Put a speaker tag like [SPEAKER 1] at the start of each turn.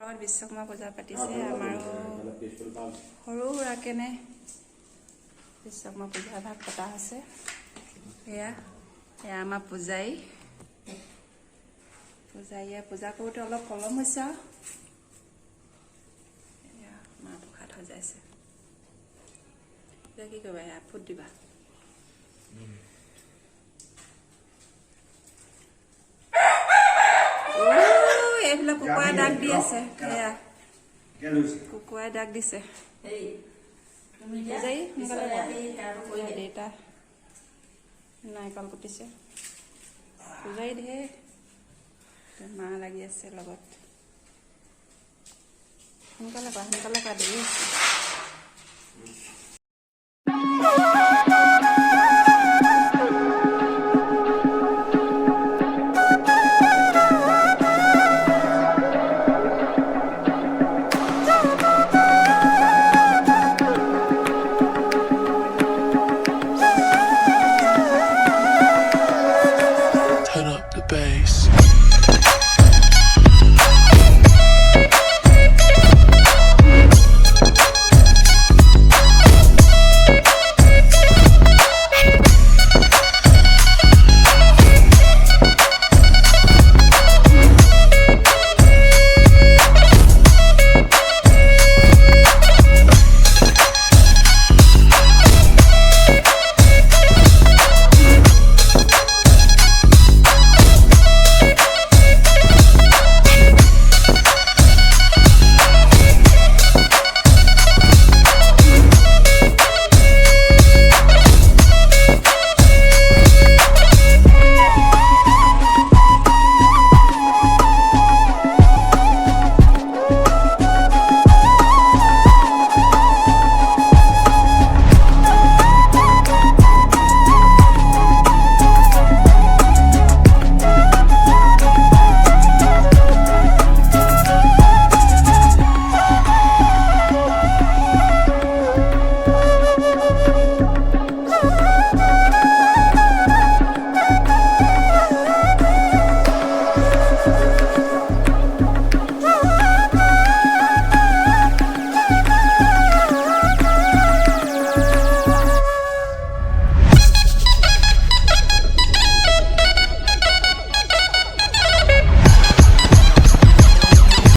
[SPEAKER 1] ঘৰত বিশ্বকৰ্মা পূজা পাতিছে আমাৰো সৰু সুৰাকেনে বিশ্বকৰ্মা পূজা ভাগ পতা আছে এয়া আমাৰ পূজাৰীয়ে পূজা কৰোঁতে অলপ পলম হৈছে আৰু এয়া মাহ প্ৰসাদ সজাইছে এতিয়া কি কৰিবা এয়া ফুট দিবা এইবিলাক কুকুৰাই ডাক দি আছে এয়া কুকুৰাই ডাক দিছে দেউতা নাৰিকল কুটিছে পূজাৰী ধেৰ মা লাগি আছে লগত সোনকালে কৰা দেৰি আছে